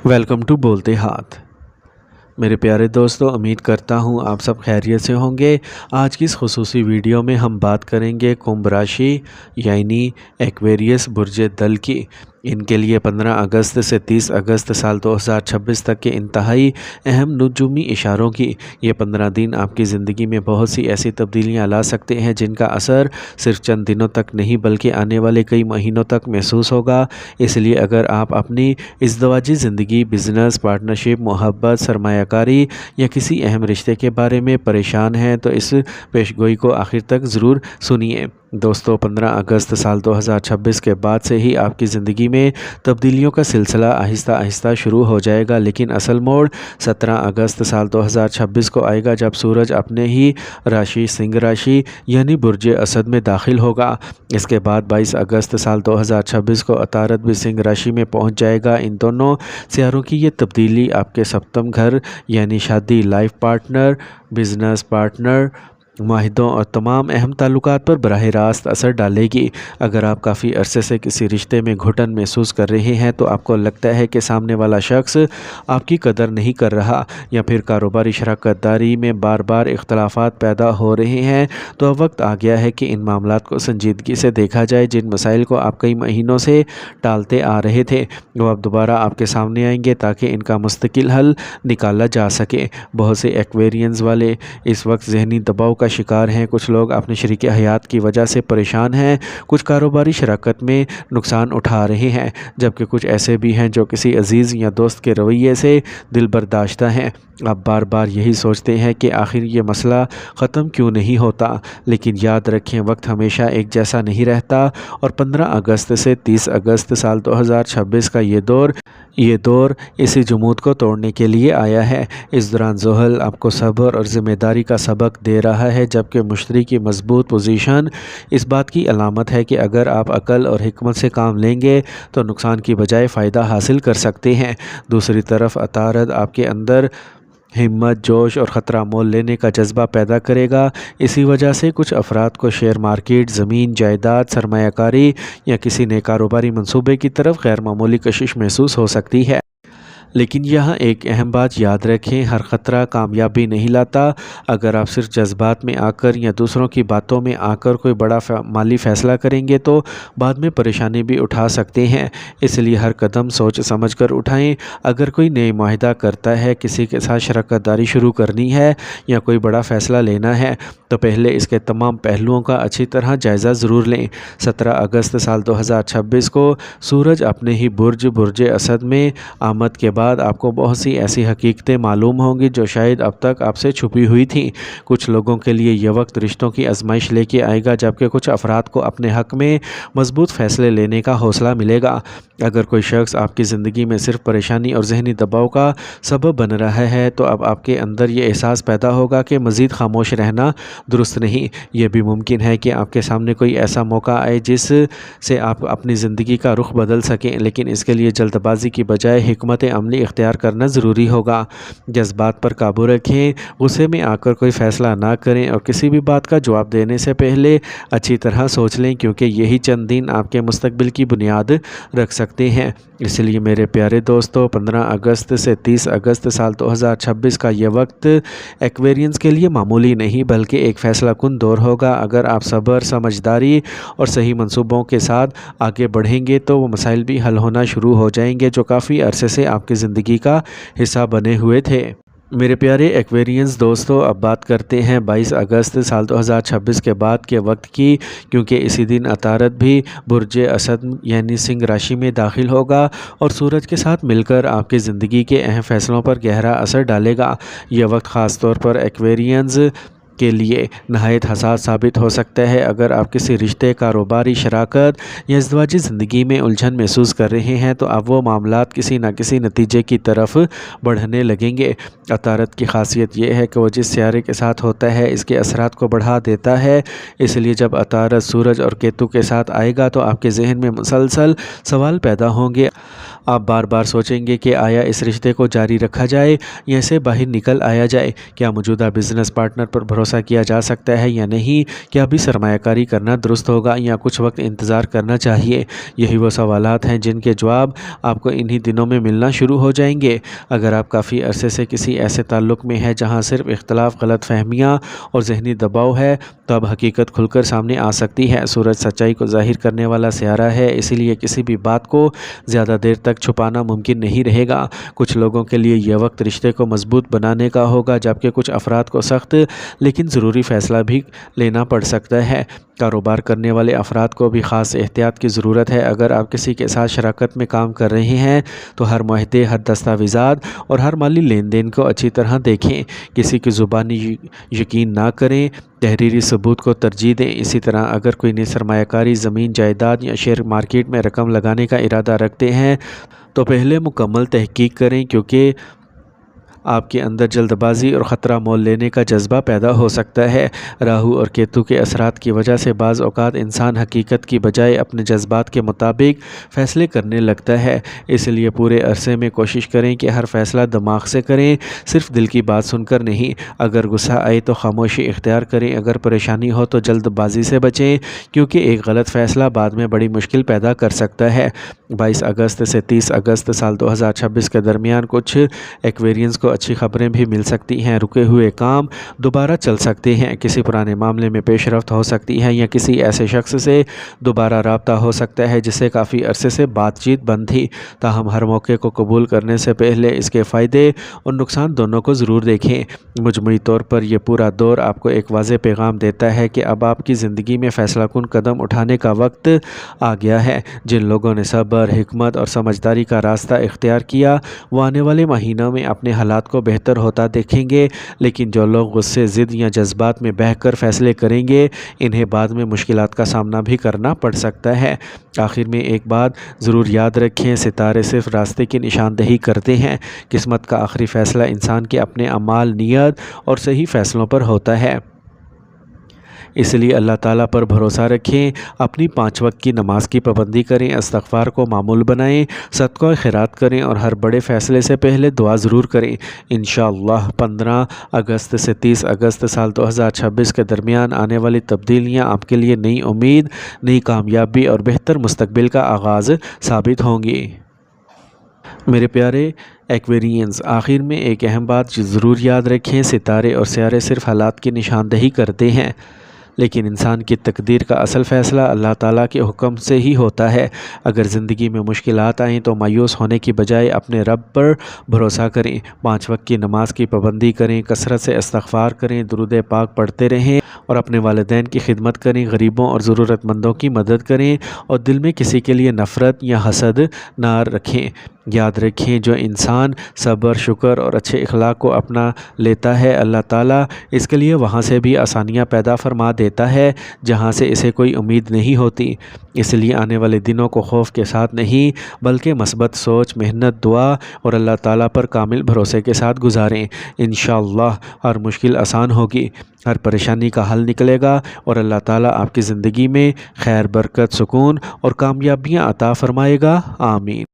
Welcome to बोलते हाथ। मेरे प्यारे दोस्तों, उम्मीद करता हूँ आप सब खैरियत से होंगे। आज की इस खुसूसी वीडियो में हम बात करेंगे कुंभ राशि यानी एक्वेरियस बुर्ज दल की। इनके लिए 15 अगस्त से 30 अगस्त साल 2026 तक के इंतहाई अहम नुजूमी इशारों की। ये 15 दिन आपकी ज़िंदगी में बहुत सी ऐसी तब्दीलियाँ ला सकते हैं जिनका असर सिर्फ चंद दिनों तक नहीं बल्कि आने वाले कई महीनों तक महसूस होगा। इसलिए अगर आप अपनी इज़्दवाजी ज़िंदगी, बिज़नेस, पार्टनरशिप, मोहब्बत, सरमायाकारी या किसी अहम रिश्ते के बारे में परेशान हैं तो इस पेशगोई को आखिर तक ज़रूर सुनिए। दोस्तों, 15 अगस्त साल 2026 के बाद से ही आपकी ज़िंदगी में तब्दीलियों का सिलसिला आहिस्ता आहिस्ता शुरू हो जाएगा, लेकिन असल मोड़ 17 अगस्त साल 2026 को आएगा जब सूरज अपने ही राशि सिंह राशि यानी बुर्ज असद में दाखिल होगा। इसके बाद 22 अगस्त साल 2026 को अतारद भी सिंह राशि में पहुंच जाएगा। इन दोनों सियारों की ये तब्दीली आपके सप्तम घर यानी शादी, लाइफ पार्टनर, बिजनेस पार्टनर, माहिदों और तमाम अहम ताल्लुकात पर बराह रास्त असर डालेगी। अगर आप काफ़ी अरसे से किसी रिश्ते में घुटन महसूस कर रहे हैं तो आपको लगता है कि सामने वाला शख्स आपकी कदर नहीं कर रहा या फिर कारोबारी शराकतदारी में बार बार इख्तलाफात पैदा हो रहे हैं, तो अब वक्त आ गया है कि इन मामलात को संजीदगी से देखा जाए। जिन मसाइल को आप कई महीनों से टालते आ रहे थे वो अब दोबारा आपके सामने आएंगे ताकि इनका मुस्तकिल हल निकाला जा सके। बहुत से एक्वेरियंस वाले इस वक्त जहनी दबाव का शिकार हैं। कुछ लोग अपने शरीक हयात की वजह से परेशान हैं, कुछ कारोबारी शराकत में नुकसान उठा रहे हैं, जबकि कुछ ऐसे भी हैं जो किसी अजीज़ या दोस्त के रवैये से दिल बर्दाश्त हैं। आप बार बार यही सोचते हैं कि आखिर ये मसला ख़त्म क्यों नहीं होता, लेकिन याद रखें वक्त हमेशा एक जैसा नहीं रहता और 15 अगस्त से 30 अगस्त साल 2026 का ये दौर इसी जुमूद को तोड़ने के लिए आया है। इस दौरान ज़ोहल आपको सब्र और ज़िम्मेदारी का सबक दे रहा है, जबकि मुश्तरी की मजबूत पोजीशन इस बात की अलामत है कि अगर आप अकल और हिकमत से काम लेंगे तो नुकसान की बजाय फ़ायदा हासिल कर सकते हैं। दूसरी तरफ अतारद आपके अंदर हिम्मत, जोश और ख़तरा मोल लेने का जज्बा पैदा करेगा। इसी वजह से कुछ अफराद को शेयर मार्केट, ज़मीन जायदाद, सरमायाकारी या किसी नए कारोबारी मंसूबे की तरफ गैर मामूली कशिश महसूस हो सकती है। लेकिन यहाँ एक अहम बात याद रखें, हर ख़तरा कामयाबी नहीं लाता। अगर आप सिर्फ जज्बात में आकर या दूसरों की बातों में आकर कोई बड़ा माली फ़ैसला करेंगे तो बाद में परेशानी भी उठा सकते हैं। इसलिए हर कदम सोच समझ कर उठाएं। अगर कोई नई माहिदा करता है, किसी के साथ शराकतदारी शुरू करनी है या कोई बड़ा फ़ैसला लेना है तो पहले इसके तमाम पहलुओं का अच्छी तरह जायज़ा ज़रूर लें। 17 अगस्त साल 2026 को सूरज अपने ही बुर्ज असद में आमद के बाद आपको बहुत सी ऐसी हकीकतें मालूम होंगी जो शायद अब तक आपसे छुपी हुई थी। कुछ लोगों के लिए यह वक्त रिश्तों की आजमाइश लेके आएगा, जबकि कुछ अफराद को अपने हक़ में मजबूत फ़ैसले लेने का हौसला मिलेगा। अगर कोई शख्स आपकी ज़िंदगी में सिर्फ परेशानी और जहनी दबाव का सबब बन रहा है तो अब आपके अंदर ये एहसास पैदा होगा कि मज़ीद खामोश रहना दुरुस्त नहीं। यह भी मुमकिन है कि आपके सामने कोई ऐसा मौका आए जिससे आप अपनी ज़िंदगी का रुख बदल सकें, लेकिन इसके लिए जल्दबाजी की बजाय हिकमत अमली इख्तियार करना ज़रूरी होगा। जज्बात पर काबू रखें, गुस्से में आकर कोई फ़ैसला ना करें और किसी भी बात का जवाब देने से पहले अच्छी तरह सोच लें, क्योंकि यही चंद दिन आपके मुस्तकबिल की बुनियाद रख सकते हैं। इसलिए मेरे प्यारे दोस्तों, 15 अगस्त से 30 अगस्त साल 2026 का ये वक्त एक्वेरियंस के लिए मामूली नहीं बल्कि एक फ़ैसला कुन दौर होगा। अगर आप सब्र, समझदारी और सही मंसूबों के साथ आगे बढ़ेंगे तो वो मसाइल भी हल होना शुरू हो जाएंगे जो काफ़ी अरसे से आपकी ज़िंदगी का हिस्सा बने हुए थे। मेरे प्यारे एक्वेरियंस दोस्तों, अब बात करते हैं 22 अगस्त साल 2026 के बाद के वक्त की, क्योंकि इसी दिन अतारद भी बुर्ज असद यानी सिंह राशि में दाखिल होगा और सूरज के साथ मिलकर आपकी ज़िंदगी के अहम फ़ैसलों पर गहरा असर डालेगा। यह वक्त ख़ास तौर पर एक्वेरियंस के लिए नहायत हसास साबित हो सकता है। अगर आप किसी रिश्ते, कारोबारी शराकत या इज़्दवाजी ज़िंदगी में उलझन महसूस कर रहे हैं तो अब वो मामलात किसी न किसी नतीजे की तरफ बढ़ने लगेंगे। अतारद की खासियत यह है कि वो जिस सियारे के साथ होता है इसके असरात को बढ़ा देता है। इसलिए जब अतारद सूरज और केतु के साथ आएगा तो आपके जहन में मुसलसल सवाल पैदा होंगे। آپ بار بار سوچیں گے کہ آیا اس رشتے کو جاری رکھا جائے یا اسے باہر نکل آیا جائے، کیا موجودہ بزنس پارٹنر پر بھروسہ کیا جا سکتا ہے یا نہیں، کیا ابھی سرمایہ کاری کرنا درست ہوگا یا کچھ وقت انتظار کرنا چاہیے۔ یہی وہ سوالات ہیں جن کے جواب آپ کو انہی دنوں میں ملنا شروع ہو جائیں گے۔ اگر آپ کافی عرصے سے کسی ایسے تعلق میں ہیں جہاں صرف اختلاف، غلط فہمیاں اور ذہنی دباؤ ہے، تو اب حقیقت کھل کر سامنے آ سکتی ہے۔ سورج سچائی کو ظاہر کرنے والا سیارہ ہے، اسی لیے کسی بھی بات کو زیادہ دیر تک چھپانا ممکن نہیں رہے گا۔ کچھ لوگوں کے لیے یہ وقت رشتے کو مضبوط بنانے کا ہوگا، جبکہ کچھ افراد کو سخت لیکن ضروری فیصلہ بھی لینا پڑ سکتا ہے۔ کاروبار کرنے والے افراد کو بھی خاص احتیاط کی ضرورت ہے۔ اگر آپ کسی کے ساتھ شراکت میں کام کر رہے ہیں تو ہر معاہدے، ہر دستاویزات اور ہر مالی لین دین کو اچھی طرح دیکھیں۔ کسی کی زبانی یقین نہ کریں، تحریری ثبوت کو ترجیح دیں۔ اسی طرح اگر کوئی نئی سرمایہ کاری، زمین جائیداد یا شیئر مارکیٹ میں رقم لگانے کا ارادہ رکھتے ہیں تو پہلے مکمل تحقیق کریں، کیونکہ آپ کے اندر جلد بازی اور خطرہ مول لینے کا جذبہ پیدا ہو سکتا ہے۔ راہو اور کیتو کے اثرات کی وجہ سے بعض اوقات انسان حقیقت کی بجائے اپنے جذبات کے مطابق فیصلے کرنے لگتا ہے۔ اس لیے پورے عرصے میں کوشش کریں کہ ہر فیصلہ دماغ سے کریں، صرف دل کی بات سن کر نہیں۔ اگر غصہ آئے تو خاموشی اختیار کریں، اگر پریشانی ہو تو جلد بازی سے بچیں، کیونکہ ایک غلط فیصلہ بعد میں بڑی مشکل پیدا کر سکتا ہے۔ 22 اگست سے 30 اگست سال 2026 کے درمیان کچھ ایکویرینز کو اچھی خبریں بھی مل سکتی ہیں۔ رکے ہوئے کام دوبارہ چل سکتے ہیں، کسی پرانے معاملے میں پیش رفت ہو سکتی ہے یا کسی ایسے شخص سے دوبارہ رابطہ ہو سکتا ہے جس سے کافی عرصے سے بات چیت بند تھی۔ تاہم ہر موقع کو قبول کرنے سے پہلے اس کے فائدے اور نقصان دونوں کو ضرور دیکھیں۔ مجموعی طور پر یہ پورا دور آپ کو ایک واضح پیغام دیتا ہے کہ اب آپ کی زندگی میں فیصلہ کن قدم اٹھانے کا وقت آ گیا ہے۔ جن لوگوں نے صبر، حکمت اور سمجھداری کا راستہ اختیار کیا وہ آنے والے مہینوں میں اپنے حالات کو بہتر ہوتا دیکھیں گے، لیکن جو لوگ غصے، ضد یا جذبات میں بہہ کر فیصلے کریں گے انہیں بعد میں مشکلات کا سامنا بھی کرنا پڑ سکتا ہے۔ آخر میں ایک بات ضرور یاد رکھیں، ستارے صرف راستے کی نشاندہی کرتے ہیں، قسمت کا آخری فیصلہ انسان کے اپنے اعمال، نیت اور صحیح فیصلوں پر ہوتا ہے۔ اس لیے اللہ تعالیٰ پر بھروسہ رکھیں، اپنی 5 وقت کی نماز کی پابندی کریں، استغفار کو معمول بنائیں، صدقہ خیرات کریں اور ہر بڑے فیصلے سے پہلے دعا ضرور کریں۔ انشاءاللہ 15 اگست سے 30 اگست سال 2026 کے درمیان آنے والی تبدیلیاں آپ کے لیے نئی امید، نئی کامیابی اور بہتر مستقبل کا آغاز ثابت ہوں گی۔ میرے پیارے ایکویرینز، آخر میں ایک اہم بات ضرور یاد رکھیں، ستارے اور سیارے صرف حالات کی نشاندہی کرتے ہیں، لیکن انسان کی تقدیر کا اصل فیصلہ اللہ تعالیٰ کے حکم سے ہی ہوتا ہے۔ اگر زندگی میں مشکلات آئیں تو مایوس ہونے کی بجائے اپنے رب پر بھروسہ کریں، 5 وقت کی نماز کی پابندی کریں، کثرت سے استغفار کریں، درود پاک پڑھتے رہیں اور اپنے والدین کی خدمت کریں، غریبوں اور ضرورت مندوں کی مدد کریں اور دل میں کسی کے لیے نفرت یا حسد نہ رکھیں۔ یاد رکھیں، جو انسان صبر، شکر اور اچھے اخلاق کو اپنا لیتا ہے، اللہ تعالیٰ اس کے لیے وہاں سے بھی آسانیاں پیدا فرما دیتا ہے جہاں سے اسے کوئی امید نہیں ہوتی۔ اس لیے آنے والے دنوں کو خوف کے ساتھ نہیں بلکہ مثبت سوچ، محنت، دعا اور اللہ تعالیٰ پر کامل بھروسے کے ساتھ گزاریں۔ انشاءاللہ ہر مشکل آسان ہوگی، ہر پریشانی کا حل نکلے گا اور اللہ تعالیٰ آپ کی زندگی میں خیر، برکت، سکون اور کامیابیاں عطا فرمائے گا۔ آمین۔